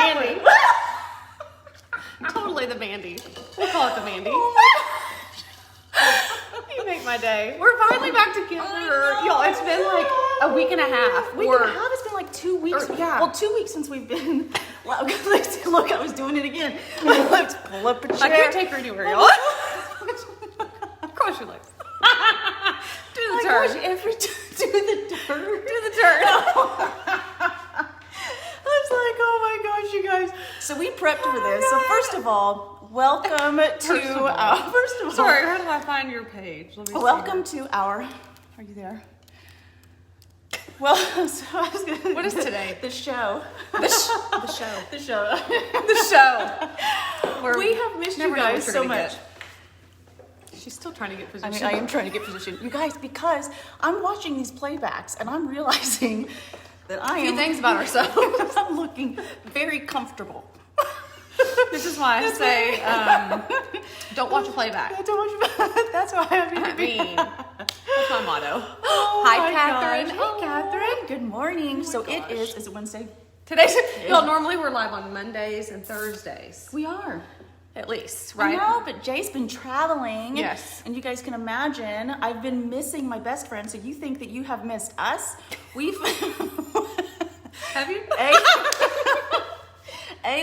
Mandy. Totally the Mandy. We'll call it the Mandy. You make my day. We're finally back together. Y'all, it's been like a week and a half. It's been like 2 weeks. Yeah. Well, 2 weeks since we've been. Look, I was doing it again. Let's pull up a chair. I can't take her anywhere, y'all. Cross your legs. Do the turn. Gosh, do the turn. Do the turn. I was like, oh my gosh, you guys. So we prepped for this. So first of all, welcome to Sorry, how do I find your page? Let me welcome to our. Are you there? Well, so I was gonna. What is today? The show. The show. The show. The show. We have missed you guys so much. She's still trying to get position. I am trying to get position. You guys, because I'm watching these playbacks and I'm realizing that I am. A few things about ourselves. I'm looking very comfortable. This is why I say, don't watch a playback. That's why I'm I mean, that's my motto. Oh Hi, my Catherine. gosh. Hey, Catherine. Good morning. Oh So my gosh. is it Wednesday? Today's, well, normally we're live on Mondays and Thursdays. We are. At least, right? I know, but Jay's been traveling. Yes. And you guys can imagine, I've been missing my best friend, so you think that you have missed us. We've... Have you?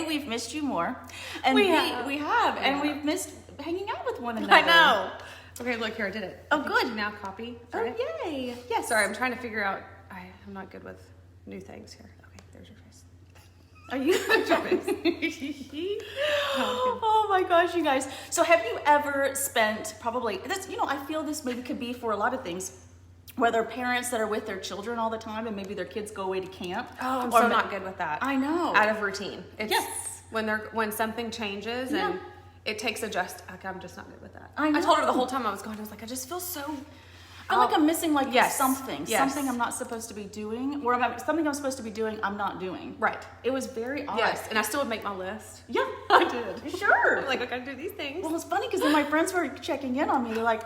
We've missed you more. And We have. and Yeah. we've missed hanging out with one another. I know. Okay, look here, I did it. Oh, good. Did you now copy? Oh, Right? yay. Yeah, sorry, I'm trying to figure out, I'm not good with new things here. Okay, there's your face. Are you? There's your face. Oh my gosh, you guys. So have you ever spent probably this, I feel this maybe could be for a lot of things, whether parents that are with their children all the time and maybe their kids go away to camp. Oh, I'm or so not good with that. I know. Out of routine. It's Yes. when something changes Yeah. and it takes like I'm just not good with that. I told her the know. whole time I was going, I was like, I just feel so I feel like I'm missing Yes. something. Yes. Something I'm not supposed to be doing. Or something I'm supposed to be doing, I'm not doing. right. It was very odd. Yes, and I still would make my list. Yeah. I did. Sure. I'm like, I gotta do these things. Well, it's funny because then my friends were checking in on me. They're like,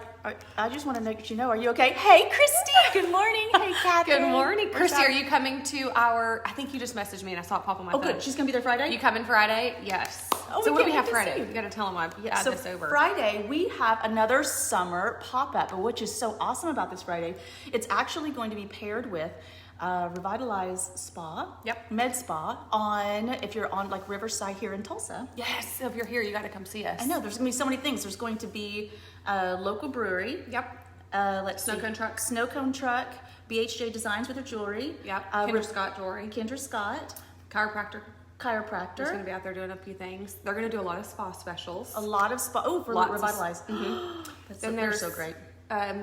I just want to let you know, are you okay? Hey, Christy. Good morning. Hey, Catherine. Good morning, Where's Christy. that? Are you coming to our? I think you just messaged me and I saw it pop on my Oh, phone. good. She's going to be there Friday? You coming Friday? Yes. Oh, so we what do we can't have wait to Friday? see. You got to tell them I add So this over. Friday, we have another summer pop-up, which is so awesome about this Friday. It's actually going to be paired with Revitalize Spa, Yep. Med Spa, if you're on like Riverside here in Tulsa. Yes. So if you're here, you got to come see us. I know, there's going to be so many things. There's going to be a local brewery. Yep. Snow Cone truck. Snow Cone Truck, BHJ Designs with their jewelry. Yep. Kendra Kendra Scott jewelry. Kendra Scott, Chiropractor. Is going chiropractor. to be out there doing a few things. They're going to do a lot of spa specials. A lot of spa. Oh, for Lots of- Revitalize. Then They're there's so great.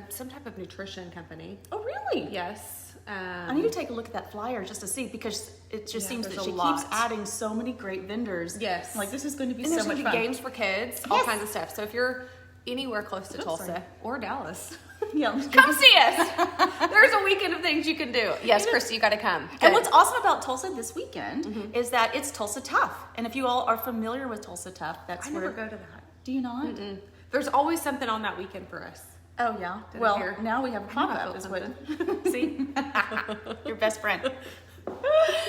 Some type of nutrition company. Oh, really? Yes. I need to take a look at that flyer just to see because it just seems there's that a she lot. keeps adding so many great vendors. Yes. Like this is going to be And so there's much going to fun. be games for kids, all Yes. kinds of stuff. So if you're anywhere close to Tulsa sorry. or Dallas, Yeah. come see us. There's a weekend of things you can do. Yes, Christy, you got to come. And Good. what's awesome about Tulsa this weekend is that it's Tulsa Tough. And if you all are familiar with Tulsa Tough, that's I where. never go to that. Do you not? There's always something on that weekend for us. Oh yeah. Did I Well, hear? now we have a I pop felt up. Is what? something. See, your best friend.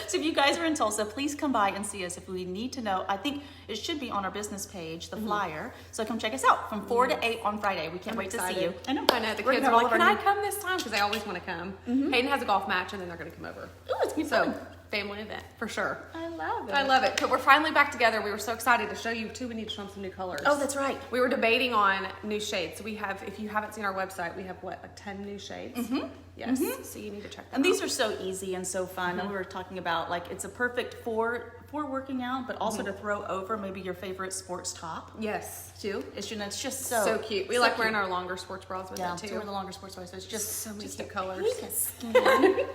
So if you guys are in Tulsa, please come by and see us. If we need to know, I think it should be on our business page, the flyer. So come check us out from 4 to 8 on Friday. We can't I'm wait excited. to see you. I know. The We're kids gonna are have all like, of can our I new- come this time? Because they always want to come. Hayden has a golf match and then they're going to come over. Ooh, it's gonna be So fun. family event for sure. I love it. I love it. But we're finally back together. We were so excited to show you too. We need to show them some new colors. Oh, that's right. We were debating on new shades. We have, if you haven't seen our website, we have like 10 new shades. Yes. So you need to check them And out. these are so easy and so fun. And we were talking about like it's a perfect for working out, but also to throw over maybe your favorite sports top. Yes, too. It's just So cute. We so like wearing cute. our longer sports bras with Yeah, it so too. we're the longer sports bras. So it's just So many just cute a colors. peek of skin.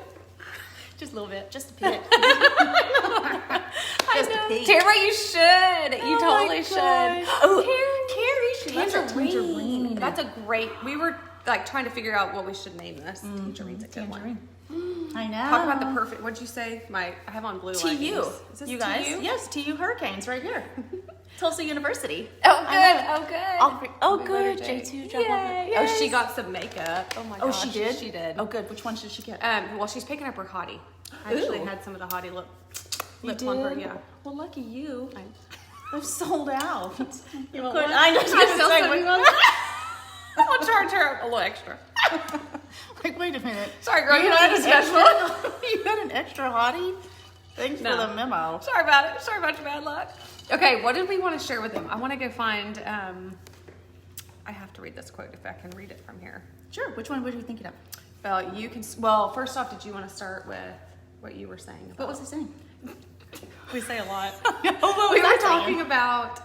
Just a little bit, just a peek. Just a peek. Tara, you should. You Oh totally my should. gosh. Oh, Carrie, she loves a Tangerine. tangerine. That's a great. We were like trying to figure out what we should name this. Tangerine's a good one. Tangerine. I know. Talk about the perfect. What'd you say? I have on blue. TU. leggings. Is this You guys? TU? Yes, TU Hurricanes right here. Tulsa University. Oh, I good. love Oh, good. Oh, We good. voted J2 J. job well Yay. done. Oh, she got some makeup. Oh my Oh, gosh. she did? She did. Oh, good. Which one did she get? Well, she's picking up her hottie. I actually Ooh. had some of the hottie look. Lip plumper, did? yeah. Well, lucky you. I- They're sold out. You want Could- one? I know. I still Say, said what- you want I'll charge her a little extra. Like, wait a minute. Sorry, girl, you had had a an schedule. extra- You had an extra hottie? Thanks No. for the memo. Sorry about it. Sorry about your bad luck. Okay, what did we want to share with them? I want to go find, I have to read this quote if I can read it from here. Sure. Which one were you thinking of? Well, you can, well, first off, did you want to start with what you were saying about? What was I saying? We say a lot. What We was were I talking saying? about,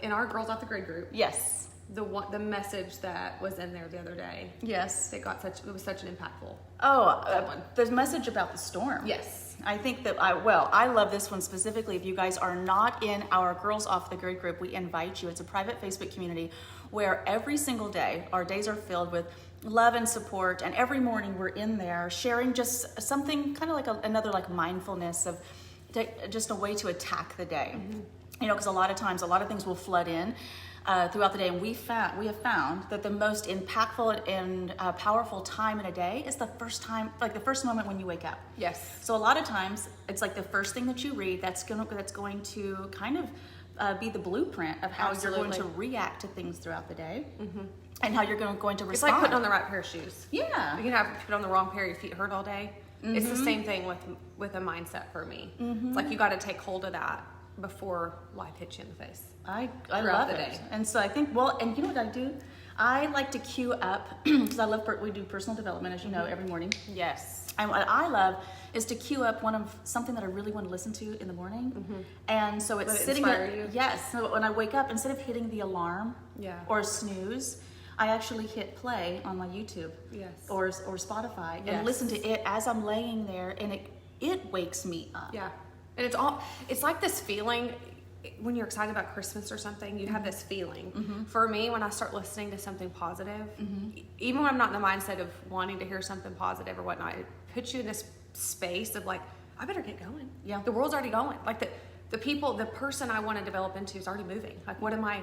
in our Girls Off the Grid group, Yes. the message that was in there the other day. Yes. It was such an impactful. Oh, That one. the message about the storm. Yes. I think that I love this one specifically. If you guys are not in our Girls Off the Grid group, we invite you. It's a private Facebook community where every single day our days are filled with love and support, and every morning we're in there sharing just something kind of like another like mindfulness of just a way to attack the day. You know, because a lot of times a lot of things will flood in throughout the day, and we have found that the most impactful and powerful time in a day is the first time, like the first moment when you wake up. Yes. So a lot of times it's like the first thing that you read that's going to kind of be the blueprint of how you're going to Absolutely. react to things throughout the day, and how you're going to It's respond. like putting on the right pair of shoes. Yeah. You can have put on the wrong pair, your feet hurt all day. It's the same thing with a mindset for me. It's like you got to take hold of that before life hits you in the face. I throughout love the it. day. And so I think, and you know what I do? I like to queue up, because we do personal development, as you know, every morning. Yes. And what I love is to queue up something that I really want to listen to in the morning. And so it's Let it sitting inspire there. you? Yes. So when I wake up, instead of hitting the alarm Yeah. or snooze, I actually hit play on my YouTube Yes. or Spotify Yes. and listen to it as I'm laying there, and it wakes me up. Yeah. And it's like this feeling when you're excited about Christmas or something, you have this feeling. For me, when I start listening to something positive, even when I'm not in the mindset of wanting to hear something positive or whatnot, it puts you in this space of like, I better get going. Yeah. The world's already going. Like the person I want to develop into is already moving. Like, what am I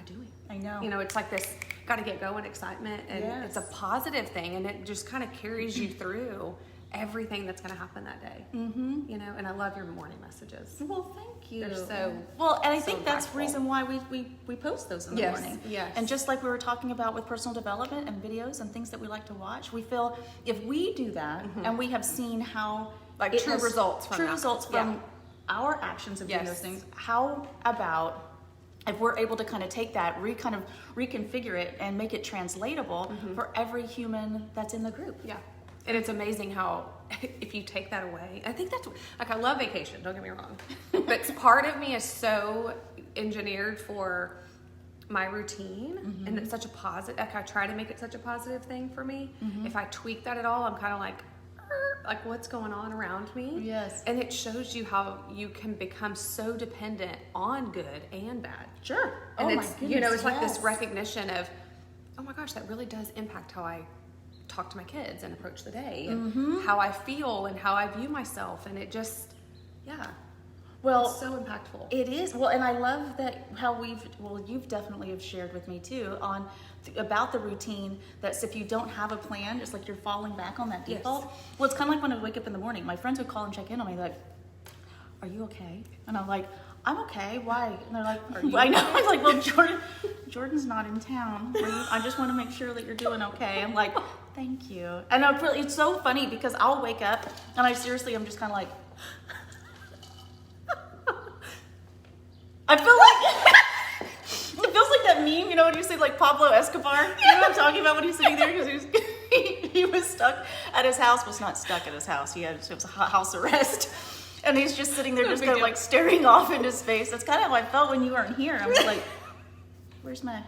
doing? I know. You know, it's like this got to get going excitement, and it's a Yes. positive thing, and it just kind of carries you through everything that's going to happen that day. You know, and I love your morning messages. Well, thank you. They're so well, and I so think that's the impactful. reason why we post those in the Yes, morning. yes. And just like we were talking about with personal development and videos and things that we like to watch, we feel if we do that and we have seen how Like it true has- results from true that. results Yeah. from our actions of doing Yes. those things, how about if we're able to kind of take that, reconfigure it and make it translatable for every human that's in the group? Yeah. And it's amazing how if you take that away, I think that's like, I love vacation, don't get me wrong. But part of me is so engineered for my routine, and it's such a positive, like I try to make it such a positive thing for me. If I tweak that at all, I'm kind of like what's going on around me? Yes. And it shows you how you can become so dependent on good and bad. Sure. And Oh my it's, goodness, you know, it's like this yes. recognition of, oh my gosh, that really does impact how I talk to my kids and approach the day, and how I feel and how I view myself. And it just, Well, it's so impactful. it is. Well, and I love that how you've definitely have shared with me too about the routine, that if you don't have a plan, just like you're falling back on that Yes. default. Well, it's kind of like when I wake up in the morning, my friends would call and check in on me like, are you okay? And I'm like, I'm okay. Why? And they're like, Are you I know. I'm like, well, Jordan's not in town. I just want to make sure that you're doing okay. I'm like, thank you. And it's so funny because I'll wake up and I'm just kind of like, I feel like it feels like that meme, you know, when you say like Pablo Escobar. You know what I'm talking about when he's sitting there because he was stuck at his house. Was not stuck at his house. It was a house arrest, and he's just sitting there, just kind of like staring off into space. That's kind of how I felt when you weren't here. I was like, where's my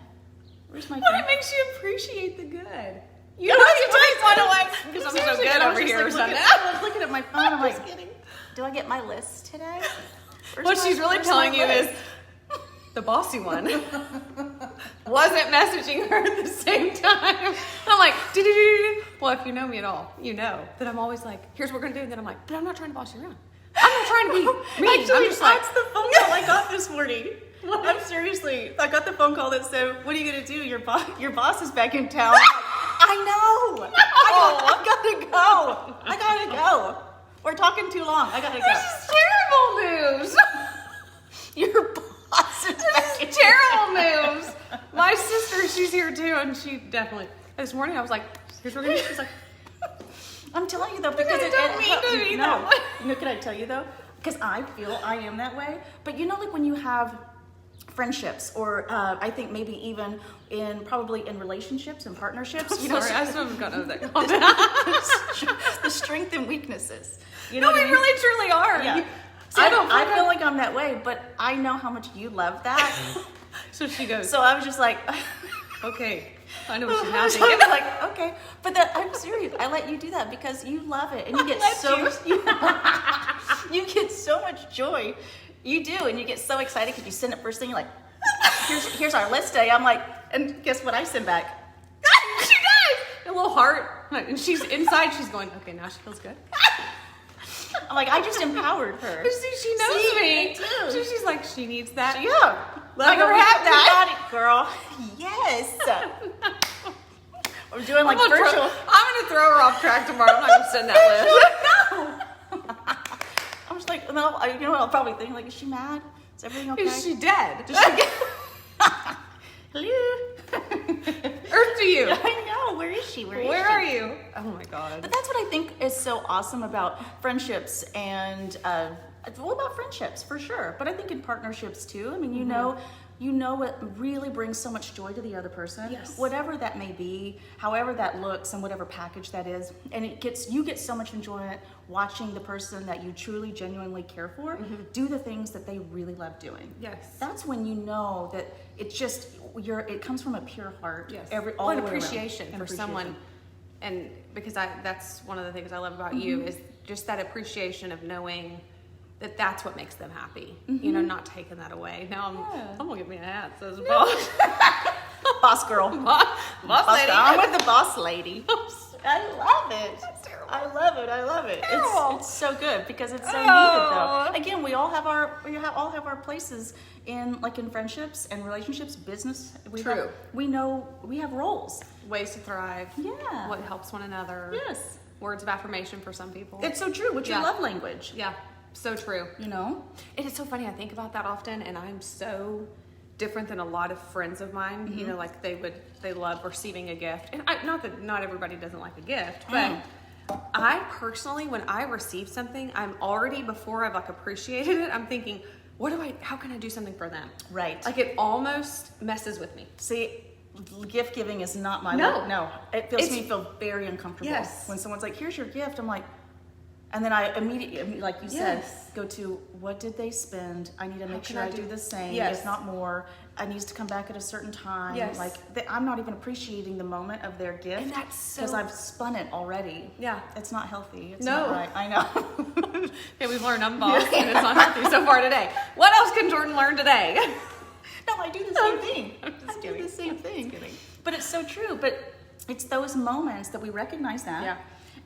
But friend? it makes you appreciate the good. You know, know, it you does. want to like, because I'm so Seriously, good I over was just, here or like, something. I was looking at my phone. I'm like, Just kidding. do I get my list today? What she's really telling you is the bossy one wasn't messaging her at the same time. I'm like, do. Well, if you know me at all, you know that I'm always like, here's what we're gonna do, and then I'm like, but I'm not trying to boss you around. I'm not trying to be mean. Actually, I'm just like, that's the phone call I got this morning. I'm seriously, I got the phone call that said, "What are you gonna do? Your boss is back in town." I know. I gotta go. I gotta go. We're talking too long. I gotta go. this is terrible she's here too, and she definitely. This morning I was like, here's what we're gonna do. She's like, I'm telling you though, because I don't mean to be that way. You know, can I tell you though? Because I feel I am that way. But you know, like when you have friendships, or I think maybe even probably in relationships and partnerships. You know, sorry, I still haven't gotten over that. the strength and weaknesses. You No, know we what I mean? really truly are. Yeah. See, I feel like I'm that way, but I know how much you love that. So she goes, So I was just like, okay, I know what she's now I thinking. was like, okay, but I'm serious. I let you do that because you love it, and you get you get so much joy. You do, and you get so excited because you send it first thing. You're like, here's our list day. I'm like, and guess what I send back? She does. A little heart, and she's inside. She's going, okay, now she feels good. I'm like, I just empowered her. See, she knows See, me. I do. So she's like, she needs that. Yeah, Let her have that. You got it, girl. Yes. We're doing like I'm virtual. gonna throw her off track tomorrow. I'm not gonna send that list. No. I'm just like, no. You know what? I'll probably think like, is she mad? Is everything okay? Is she dead? Does she get? Hello. Earth to you. I know. Where is she? Where are you? Oh my god. But that's what I think is so awesome about friendships and well, about friendships for sure. But I think in partnerships too. I mean, you know what really brings so much joy to the other person. Yes. Whatever that may be, however that looks, and whatever package that is, and you get so much enjoyment watching the person that you truly, genuinely care for do the things that they really love doing. Yes. That's when you know that it's just it comes from a pure heart. Yes. All an the way around. appreciation And for appreciation. someone, and because that's one of the things I love about you is just that appreciation of knowing that that's what makes them happy. You know, not taking that away. Now I'm gonna get me a hat. Says boss. Boss girl. Boss lady. Girl. I'm with the boss lady. I love it. That's terrible. I love it. Terrible. It's so good because it's so Oh. needed though. Again, we all have our places in friendships and relationships, business. True. We know we have roles. Ways to thrive. Yeah. What helps one another. Yes. Words of affirmation for some people. It's so true. What's your Yeah. love language? Yeah. So true. You know? It is so funny. I think about that often, and I'm so different than a lot of friends of mine. You know, like they love receiving a gift, and not that not everybody doesn't like a gift, but I personally, when I receive something, I'm already before I've appreciated it. I'm thinking, how can I do something for them? Right. Like it almost messes with me. See, gift giving is not my No. no. It makes me feel very uncomfortable. Yes. When someone's like, "Here's your gift," I'm like, and then I immediately, like you said, Yes. go to what did they spend? I need to make can sure I I do do- the same, Yes. if not more. I needs to come back at a certain time. Yes. I'm not even appreciating the moment of their gift, And that's so- because I've spun it already. Yeah. It's not healthy. It's No. not right. I know. Okay, we've learned I'm boss, and it's not healthy so far today. What else can Jordan learn today? No, I do the same thing. I'm just I kidding. do the same thing. Just kidding. But it's so true. But it's those moments that we recognize that. Yeah.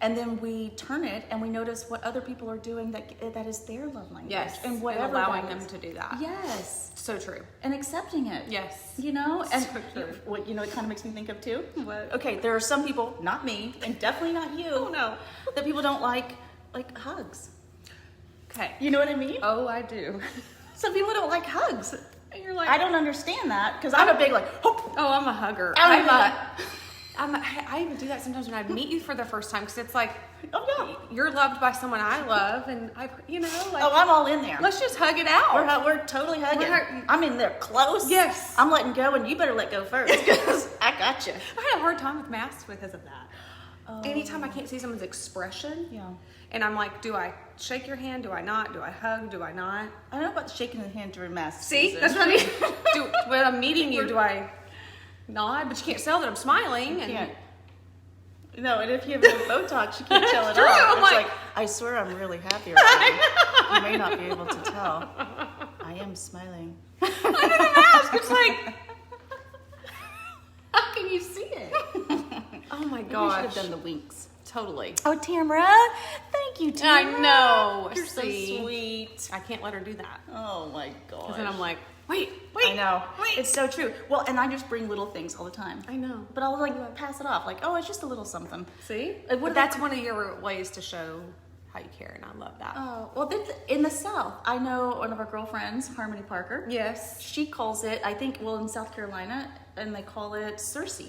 And then we turn it and we notice what other people are doing that is their love language. Yes, And whatever allowing that them is. to do that. Yes. So true. And accepting it. Yes. You know? And So true. what it kind of makes me think of too? What? Okay, there are some people, not me, and definitely not you. Oh no. That people don't like hugs. Okay. You know what I mean? Oh, I do. Some people don't like hugs. And you're like, I don't understand that because I'm a big whoop. oh, I'm a hugger. I even do that sometimes when I meet you for the first time because it's like, Oh yeah. you're loved by someone I love, and Oh, I'm all in there. let's just hug it out. We're totally hugging. We're I'm in there close. Yes. I'm letting go, and you better let go first because I got you. I had a hard time with masks because of that. Oh. Anytime I can't see someone's expression, Yeah. and I'm like, do I shake your hand? Do I not? Do I hug? Do I not? I don't know about shaking the hand during mask See, season. that's what I mean. When I'm meeting you, do I nod? But you can't tell that I'm smiling. And Can't. No, and if you have no Botox, you can't tell at True, all. I'm It's like- I swear I'm really happy right now. You may not be able to tell. I am smiling. under the mask, it's like, how can you see it? Oh my You should gosh. have done the winks. Totally. Oh, Tamara. Thank you, Tamara. I know. You're so See? sweet. I can't let her do that. Oh my gosh. Because then I'm like, wait. I know. Wait. It's so true. Well, and I just bring little things all the time. I know. But I'll pass it off. Oh, it's just a little something. See? What But do that's one of your ways to show how you care, and I love that. Oh, well, in the South, I know one of our girlfriends, Harmony Parker. Yes. She calls it, I think, well, in South Carolina, and they call it Circe.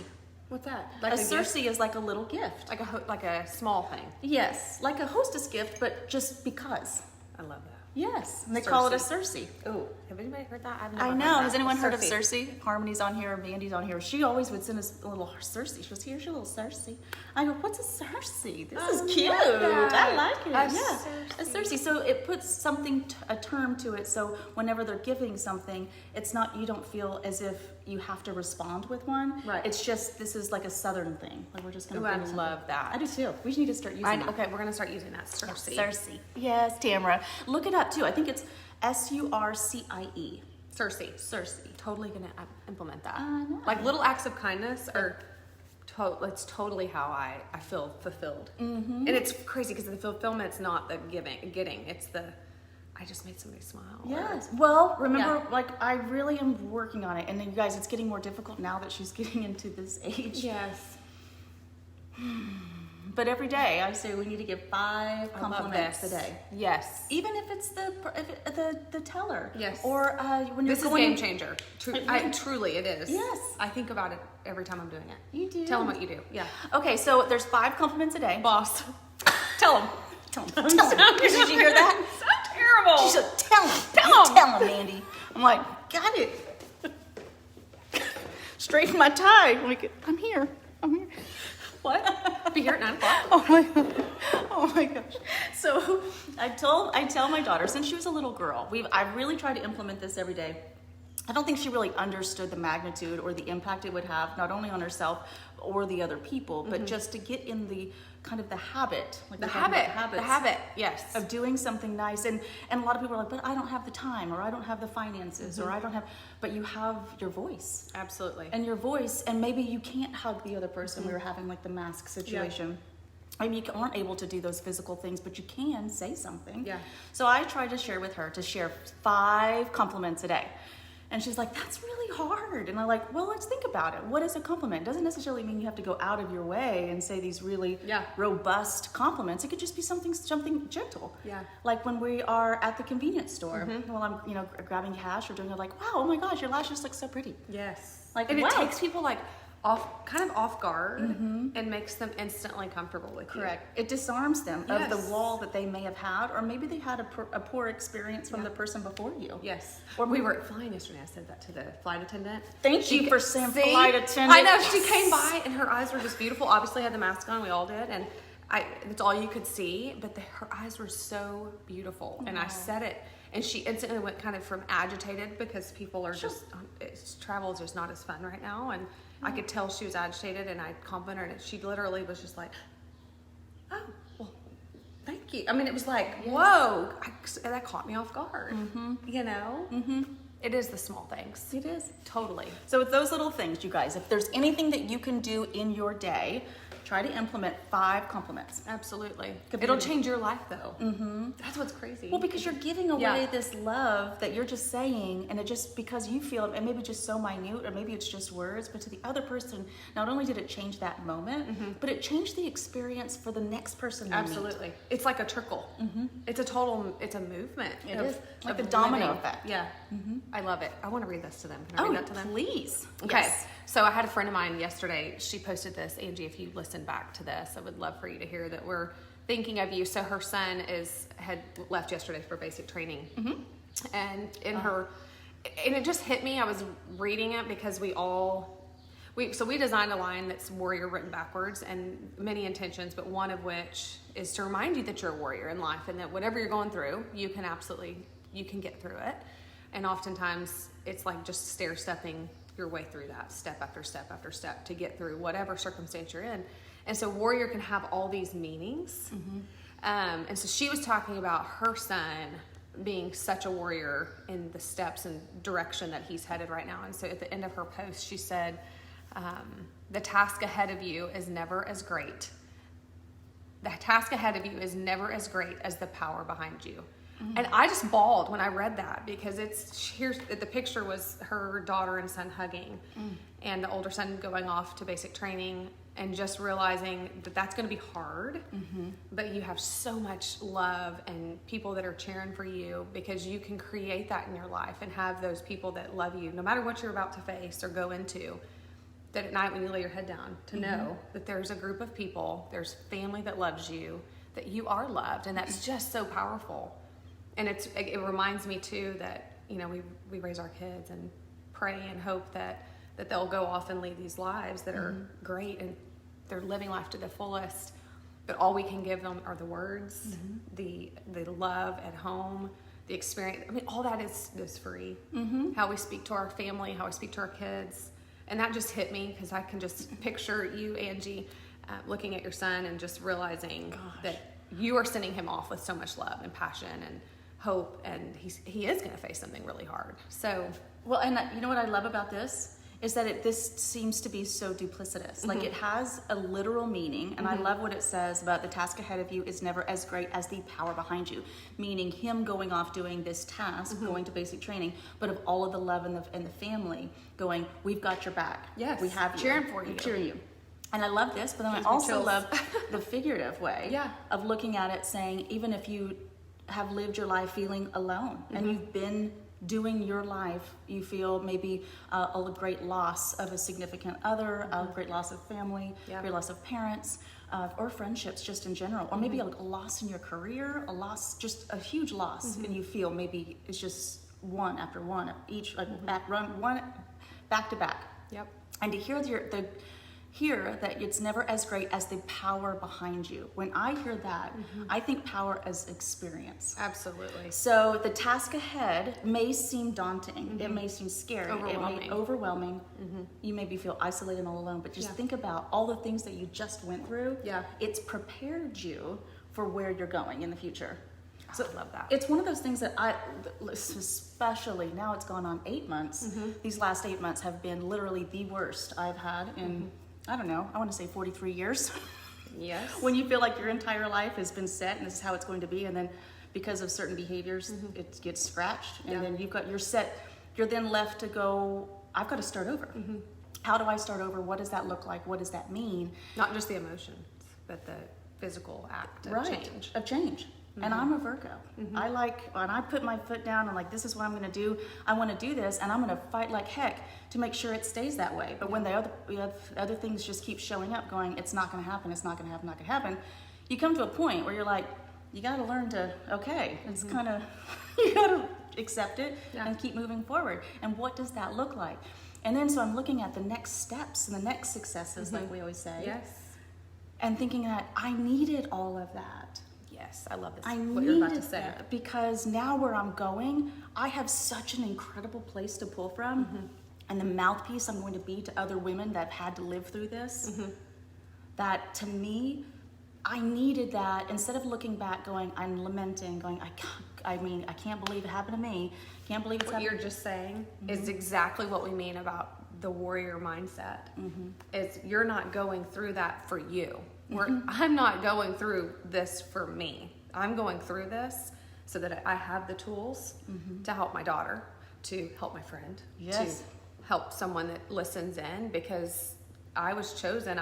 What's that? Like a Circe is like a little gift. Like a small thing. Yes, like a hostess gift, but just because. I love that. Yes, and they call it a Circe. Oh, have anybody heard that? I've never I heard know. that. Has anyone heard of Circe? Harmony's on here, Mandy's on here. She always would send us a little Circe. She goes, here's your little Circe. I go, what's a Circe? This is cute. I like it. A Circe. So it puts something, a term to it. So whenever they're giving something, it's not, you don't feel as if you have to respond with one. Right. It's just, this is like a Southern thing. Like we're just going to I love that. I do too. We just need to start using that. Okay, we're going to start using that. Circe. Circe. Yes, Tamara. Look it up too. I think it's Surcie. Circe. Circe. Totally gonna implement that. I know. Like little acts of kindness are, it's totally how I feel fulfilled. And it's crazy because the fulfillment's not the getting. It's the, I just made somebody smile. Yes. Well, remember, like I really am working on it, and then you guys, it's getting more difficult now that she's getting into this age. Yes. But every day I say we need to give 5 compliments a day. Yes. Even if it's the teller. Yes. Or when you're This is going game changer. Truly, it is. Yes. I think about it every time I'm doing it. You do. Tell them what you do. Yeah. Okay, so there's 5 compliments a day. Boss. Tell them. Tell them. Did you hear that? So terrible. She said, tell him. Tell him, Mandy. I'm like, got it. Straighten my tie. I'm like, I'm here. What? Be here at 9 o'clock. Oh my gosh. So I tell my daughter, since she was a little girl, I really tried to implement this every day. I don't think she really understood the magnitude or the impact it would have, not only on herself or the other people, but just to get in the kind of the habit. Like The habit, yes. Of doing something nice. And a lot of people are like, but I don't have the time, or I don't have the finances, or I don't have, but you have your voice. Absolutely. And your voice, and maybe you can't hug the other person. We were having like the mask situation. Maybe you aren't able to do those physical things, but you can say something. Yeah. So I tried to share with her to share 5 compliments a day. And she's like, that's really hard. And I'm like, well, let's think about it. What is a compliment? It doesn't necessarily mean you have to go out of your way and say these really robust compliments. It could just be something gentle. Yeah. Like when we are at the convenience store, while I'm, grabbing cash or doing it, like, wow, oh my gosh, your lashes look so pretty. Yes. Like, and wow. it takes people like off guard and makes them instantly comfortable with you. Correct. It disarms them of the wall that they may have had, or maybe they had a poor experience from the person before you. Yes. Or we were flying yesterday. I said that to the flight attendant. Thank you for saying flight attendant. I know. She came by and her eyes were just beautiful. Obviously had the mask on. We all did. And that's all you could see. But her eyes were so beautiful. And I said it. And she instantly went kind of from agitated because people are just, travel is just not as fun right now. And I could tell she was agitated, and I complimented her, and she literally was just like, oh, well, thank you. I mean, it was like, whoa, that caught me off guard, It is the small things. It is. Totally. So it's those little things, you guys. If there's anything that you can do in your day, try to implement 5 compliments. Absolutely. It'll change your life, though. That's what's crazy. Well, because you're giving away this love that you're just saying, and it just, because you feel, and maybe just so minute, or maybe it's just words, but to the other person, not only did it change that moment, but it changed the experience for the next person. Absolutely. It's like a trickle. It's a movement. It is. Like the domino effect. Yeah. I love it. I want to read this to them. Can I read that to them? Please. Okay. Yes. So I had a friend of mine yesterday. She posted this. Angie, if you listen back to this, I would love for you to hear that we're thinking of you. So her son had left yesterday for basic training. And and it just hit me. I was reading it because we designed a line that's warrior written backwards, and many intentions, but one of which is to remind you that you're a warrior in life, and that whatever you're going through, you can get through it. And oftentimes it's like just stair-stepping your way through that, step after step after step, to get through whatever circumstance you're in. And so warrior can have all these meanings. And so she was talking about her son being such a warrior in the steps and direction that he's headed right now. And so at the end of her post, she said, the task ahead of you is never as great. The task ahead of you is never as great as the power behind you. And I just bawled when I read that, because the picture was her daughter and son hugging, and the older son going off to basic training, and just realizing that that's going to be hard, but you have so much love and people that are cheering for you, because you can create that in your life and have those people that love you no matter what you're about to face or go into. That at night when you lay your head down, to know that there's a group of people, there's family that loves you, that you are loved, and that's just so powerful. And it reminds me too that, you know, we raise our kids and pray and hope that they'll go off and lead these lives that are great, and they're living life to the fullest. But all we can give them are the words, the love at home, the experience. I mean, all that is free. How we speak to our family, how we speak to our kids. And that just hit me, because I can just picture you, Angie, looking at your son and just realizing that you are sending him off with so much love and passion and hope, and he is going to face something really hard. So, well, and you know what I love about this is that this seems to be so duplicitous. Like, it has a literal meaning, and I love what it says about the task ahead of you is never as great as the power behind you, meaning him going off doing this task, going to basic training, but of all of the love and the family going, we've got your back. Yes, we have you. cheering for you. Cheering you. And I love this, but then I also love the figurative way of looking at it, saying, even if you have lived your life feeling alone and you've been doing your life, you feel maybe a great loss of a significant other, a great loss of family, great loss of parents, or friendships just in general, or maybe a loss in your career, a loss, just a huge loss, and you feel maybe it's just one after one, each like one back to back. Yep. And to hear that it's never as great as the power behind you. When I hear that, I think power as experience. Absolutely. So the task ahead may seem daunting. It may seem scary. Overwhelming. It may be overwhelming. You maybe feel isolated and all alone, but just think about all the things that you just went through. Yeah. It's prepared you for where you're going in the future. So I love that. It's one of those things that especially now it's gone on 8 months. These last 8 months have been literally the worst I've had in, I don't know, I want to say 43 years. Yes. When you feel like your entire life has been set and this is how it's going to be, and then because of certain behaviors, it gets scratched, and then you're then left to go, I've got to start over. How do I start over? What does that look like? What does that mean? Not just the emotions, but the physical act of change. Of change. And I'm a Virgo. I like, when I put my foot down and like, this is what I'm going to do. I want to do this, and I'm going to fight like heck to make sure it stays that way. But when the other things just keep showing up going, it's not going to happen, it's not going to happen, not going to happen. You come to a point where you're like, you got to learn to, okay, it's kind of, you got to accept it and keep moving forward. And what does that look like? And then so I'm looking at the next steps and the next successes, like we always say. Yes. And thinking that I needed all of that. Yes, I love this. I what you're about to needed say. that because now where I'm going, I have such an incredible place to pull from, and the mouthpiece I'm going to be to other women that have had to live through this. That to me, I needed that. Instead of looking back, going, I'm lamenting, going, I can't believe it happened to me. Can't believe it's What happened. you're just saying is exactly what we mean about the warrior mindset. Is you're not going through that for you. I'm not going through this for me. I'm going through this so that I have the tools to help my daughter, to help my friend, to help someone that listens in, because I was chosen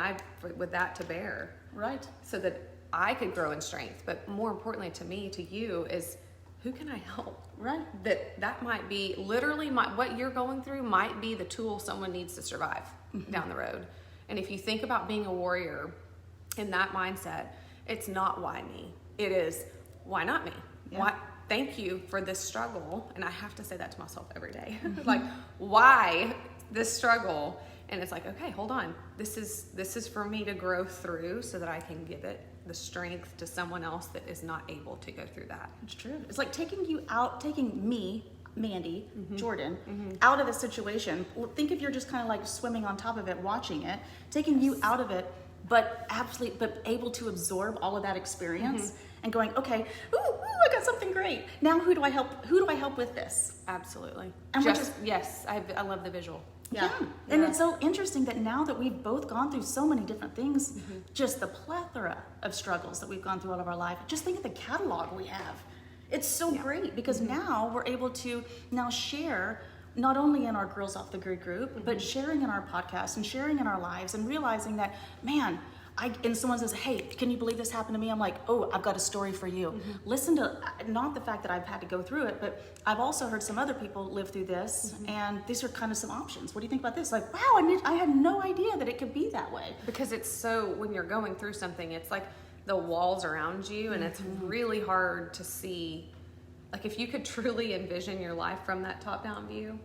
with that to bear. Right. So that I could grow in strength. But more importantly to me, to you, is who can I help? Right. That might be literally what you're going through might be the tool someone needs to survive down the road. And if you think about being a warrior in that mindset, it's not why me. It is why not me? Why? Thank you for this struggle. And I have to say that to myself every day. Like, why this struggle? And it's like, okay, hold on. This is for me to grow through so that I can give it the strength to someone else that is not able to go through that. It's true. It's like taking me, Mandy, Jordan, out of the situation. Think if you're just kind of like swimming on top of it, watching it, taking you out of it, but able to absorb all of that experience and going, okay, I got something great. Now who do I help? Who do I help with this? Absolutely. And yes, I love the visual. Yeah. And it's so interesting that now that we've both gone through so many different things, just the plethora of struggles that we've gone through all of our life, just think of the catalog we have. It's so great because now we're able to now share not only in our Girls Off the Grid group, but sharing in our podcast and sharing in our lives and realizing that, man, and someone says, hey, can you believe this happened to me? I'm like, oh, I've got a story for you. Listen to, not the fact that I've had to go through it, but I've also heard some other people live through this, and these are kind of some options. What do you think about this? Like, wow, I had no idea that it could be that way. Because it's so, when you're going through something, it's like the walls around you, and it's really hard to see. Like, if you could truly envision your life from that top-down view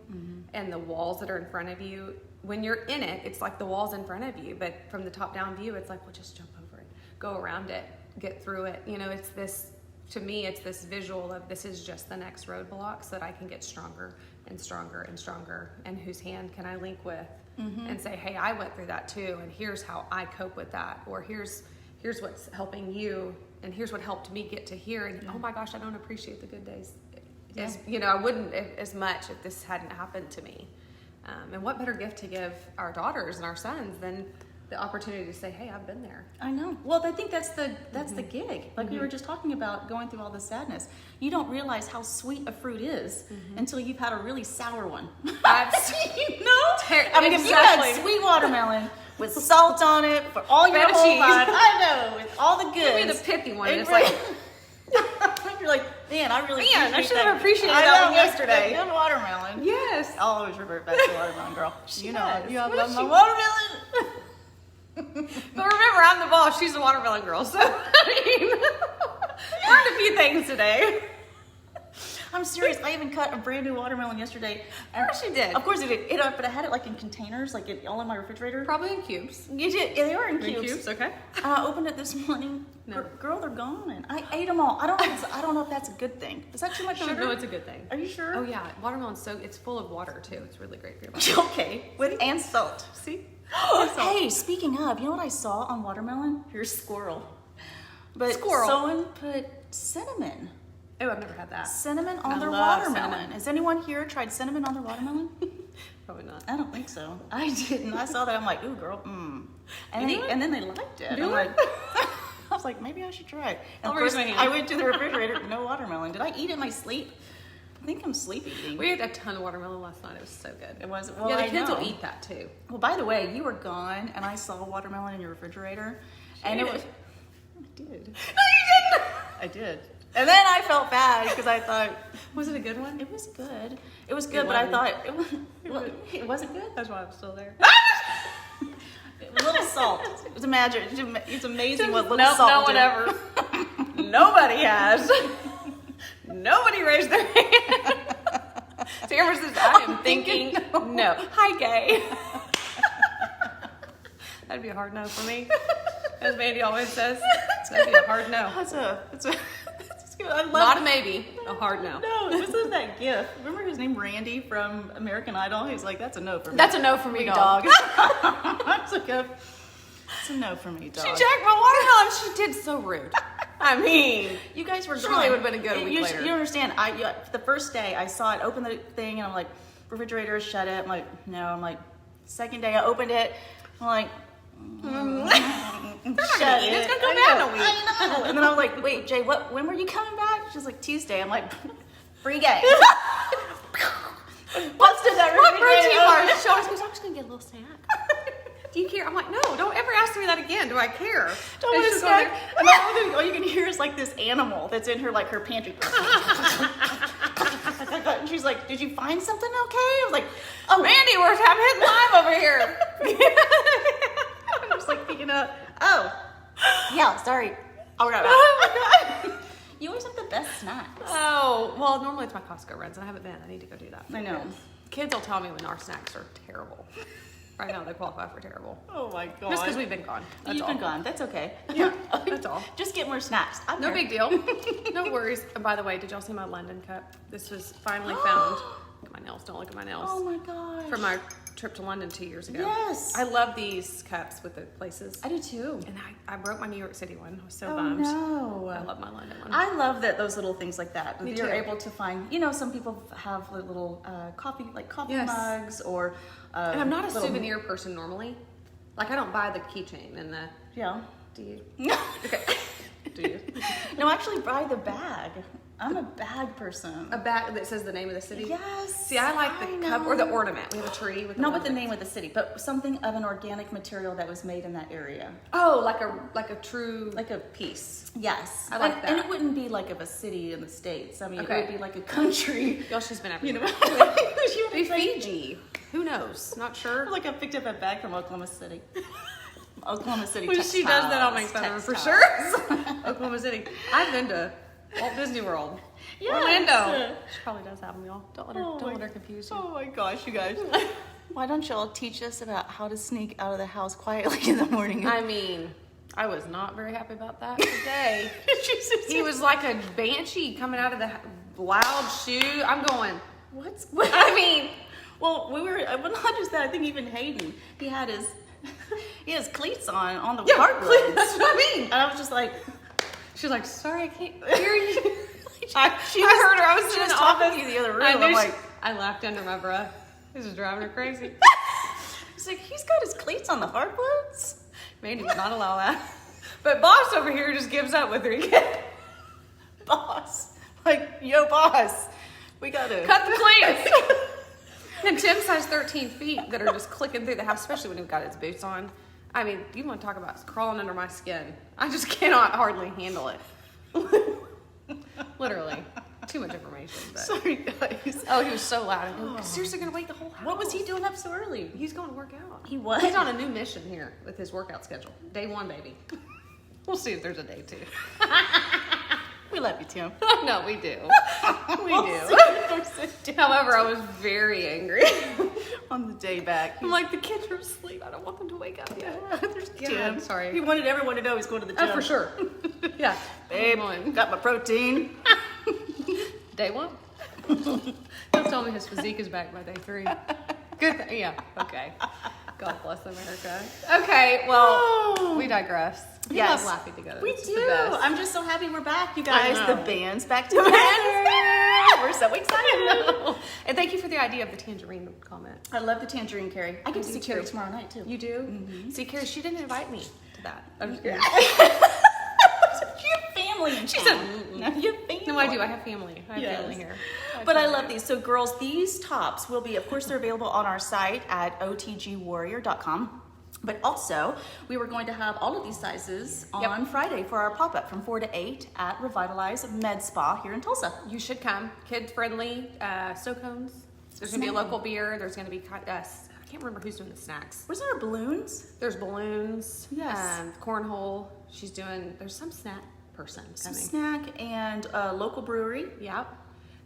and the walls that are in front of you, when you're in it, it's like the walls in front of you. But from the top-down view, it's like, well, just jump over it, go around it, get through it. You know, it's this, to me, it's this visual of this is just the next roadblock so that I can get stronger and stronger and stronger. And whose hand can I link with and say, hey, I went through that too, and here's how I cope with that. Or here's what's helping you, and here's what helped me get to here. And oh my gosh, I don't appreciate the good days. As, you know, I wouldn't as much if this hadn't happened to me. And what better gift to give our daughters and our sons than the opportunity to say, hey, I've been there. I know. Well, I think that's the gig. Like we were just talking about going through all the sadness. You don't realize how sweet a fruit is until you've had a really sour one. You know? I mean, if you had sweet watermelon with salt on it for all your Feta whole cheese. life, I know, with all the goods. Give me the pithy one. It's It's like, you're like, man, I should have appreciated that one yesterday. Good watermelon. yes. I'll always revert back to watermelon, girl. You know, Yes. you have What love is my she- watermelon. But remember, I'm the boss. She's the watermelon girl. So, I mean, learned a few things today. I'm serious. I even cut a brand new watermelon yesterday. Of course you did. Of course I did. But I had it like in containers, like all in my refrigerator. Probably in cubes. You did. Yeah, they are in cubes. Okay. I opened it this morning. No. Girl, they're gone. And I ate them all. I don't know if that's a good thing. Is that too much sugar? No, it's a good thing. Are you sure? Oh yeah, watermelon's it's full of water too. It's really great for your body. Okay. And salt. See? Hey, speaking of, you know what I saw on watermelon? Here's squirrel. But Squirrel. someone put cinnamon. Oh, I've never had that. Cinnamon on I their love watermelon. cinnamon. Has anyone here tried cinnamon on their watermelon? Probably not. I don't think so. I didn't. I saw that. I'm like, ooh, girl, And You do it? then they liked it. Do I'm it? like, I was like, maybe I should try it. And I'll of course, raise my hand. I went to the refrigerator. No watermelon. Did I eat it in my sleep? I think I'm sleep eating. We had a ton of watermelon last night. It was so good. It was. Well, Yeah, the I kids know. will eat that too. Well, by the way, you were gone, and I saw watermelon in your refrigerator, and ate it was. it. I did. No, you didn't. I did. And then I felt bad because I thought Was it a good one? it was good. It was good, but wasn't. I thought it wasn't good. That's why I'm still there. A little salt. It's It's amazing what little No, salt. no one did. ever. Nobody has. Nobody raised their hand. So ever since I am thinking, no. Hi, gay. That'd be a hard no for me. As Mandy always says, that'd be a hard no. That's good. I love Not a maybe, a hard no. No, this is that GIF. Remember his name Randy from American Idol? He's like, that's a no for me. That's a no for me, dog. That's a good. It's a no for me, dog. She checked my watermelon. She did so rude. I mean, You guys were Surely gone. it would've been a good week you, later. You understand? The first day I saw it, opened the thing, and I'm like, refrigerator, shut it. I'm like, no. I'm like, second day I opened it. I'm like, they're not shut gonna eat it. It's gonna go bad in a week. I know. And then I was like, wait, Jay, when were you coming back? She's like, Tuesday. I'm like, free game. Busted that What refrigerator protein open. bars? She always goes, I'm just gonna get a little snack. Do you care? I'm like, no, don't ever ask me that again. Do I care? Don't And want to she's going snack. And all you can hear is like this animal that's in her pantry. And she's like, did you find something okay? I was like, oh, Mandy, we're having hidden live over here. I'm just like picking up. Oh, yeah, sorry. I'll grab it. Oh my god. You always have the best snacks. Oh, well, normally it's my Costco runs, and I haven't been. I need to go do that. I know. Kids will tell me when our snacks are terrible. Right now, they qualify for terrible. Oh my god. Just because we've been gone. That's You've all. been gone. That's okay. Yeah, that's all. Just get more snacks. I'm No here. big deal. No worries. And by the way, did y'all see my London cup? This was finally found. Look at my nails. Don't look at my nails. Oh my gosh. From our trip to London 2 years ago. Yes. I love these cups with the places. I do too. And I broke my New York City one. I was so Oh bummed. no. I love my London one. I love that those little things like that. Me You're too. able to find, some people have little coffee Yes. mugs or. And I'm not a little- souvenir person normally. Like I don't buy the keychain and the. Yeah. Do you? No, Okay. Do you? no, actually buy the bag. I'm a bag person. A bag that says the name of the city? Yes. See, I like the cup or the ornament. We have a tree with Not with the name of the city, but something of an organic material that was made in that area. Oh, like a true Like a piece. Yes. I like that. And it wouldn't be like of a city in the States. I mean, Okay. it would be like a country. Y'all, she's been You everywhere. know? Maybe Fiji. Who knows? Not sure. Like I picked up a bag from Oklahoma City. Oklahoma City When textiles. she does that, I'll make fun of her for Textiles. sure. Oklahoma City. I've been to Walt Disney World. Yes. Orlando. She probably does have them, y'all. Don't Oh let her confuse you. Oh my gosh, you guys. Why don't y'all teach us about how to sneak out of the house quietly in the morning? I mean, I was not very happy about that today. Jesus. He was like a banshee coming out of the loud shoe. I'm going, What's I mean, Well, we were, well, not just that, I think even Hayden, he had his cleats on the yeah, hardwoods. that's what I mean. And I was just like, She's like, sorry, I can't hear you. I heard her. I was she in was the talking office. to you the other room. I knew I'm like, I laughed under my breath. This is driving her crazy. it's like, he's got his cleats on the hardwoods. Mandy would not allow that. But boss over here just gives up with her. He can't Boss. Like, yo, boss, we gotta. cut the cleats. And Tim size 13 feet that are just clicking through the house, especially when he's got his boots on. I mean, you want to talk about crawling under my skin. I just cannot hardly handle it. Literally. Too much information. But. Sorry, guys. Oh, he was so loud. I'm seriously going to wake the whole house. What was he doing up so early? He's going to work out. He was? He's on a new mission here with his workout schedule. Day 1, baby. We'll see if there's a day 2. We love you, Tim. No, we do. We We'll do. see if there's a day. However, I was very angry. On the day back. I'm like, the kids are asleep. I don't want them to wake up yet. There's Yeah, Tim. I'm sorry. He wanted everyone to know he's going to the gym. Oh, for sure. Yeah. Babe, got my protein. Day 1. He'll tell me his physique is back by day 3. Good thing. Yeah. Okay. God bless America. Okay. Well, we digress. We Yes. love laughing together. We It's do. the best. I'm just so happy we're back, you guys. I know. The band's back together. We're so excited. And thank you for the idea of the tangerine comment. I love the tangerine, Carrie. I get to Me see too. Carrie tomorrow night, too. You do? See, Carrie, she didn't invite me to that. I'm just kidding. You have family in She town. said, No, you have family. No, I do. I have family. I have Yes. family here. But I love these. So, girls, these tops will be, of course, they're available on our site at otgwarrior.com. But also, we were going to have all of these sizes on Friday for our pop-up from 4 to 8 at Revitalize Med Spa here in Tulsa. You should come. Kid friendly. Snow cones. There's going to be a local beer. There's going to be, I can't remember who's doing the snacks. Was there balloons? There's balloons. Yes. Cornhole. She's doing, there's some snack person Some coming. snack and a local brewery. Yep.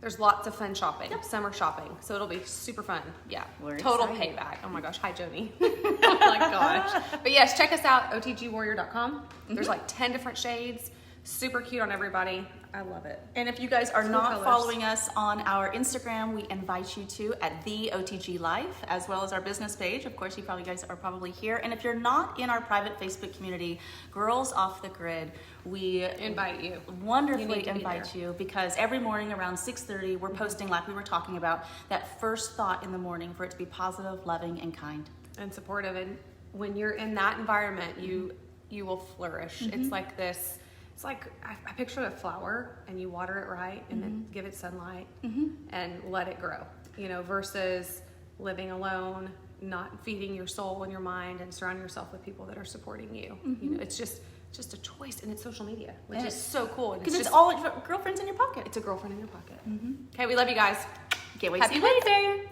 There's lots of fun shopping, summer shopping. So it'll be super fun. Yeah. We're Total excited. payback. Oh my gosh. Hi, Joni. Oh my gosh. But yes, check us out, otgwarrior.com. There's like 10 different shades. Super cute on everybody. I love it. And if you guys are Cool not colors. following us on our Instagram, we invite you to at TheOTGLife, as well as our business page. Of course, you guys are probably here. And if you're not in our private Facebook community, Girls Off the Grid, we Invite you. wonderfully You need to be invite you because every morning around 6:30, we're posting, like we were talking about, that first thought in the morning for it to be positive, loving, and kind. And supportive. And when you're in that environment, you will flourish. It's like this. It's like I picture a flower, and you water it right, and then give it sunlight, and let it grow. You know, versus living alone, not feeding your soul and your mind, and surrounding yourself with people that are supporting you. You know, it's just a choice, and it's social media, which And is so cool. Because it's just, all girlfriends in your pocket. it's a girlfriend in your pocket. Okay, we love you guys. Can't wait to see Happy you. Wednesday.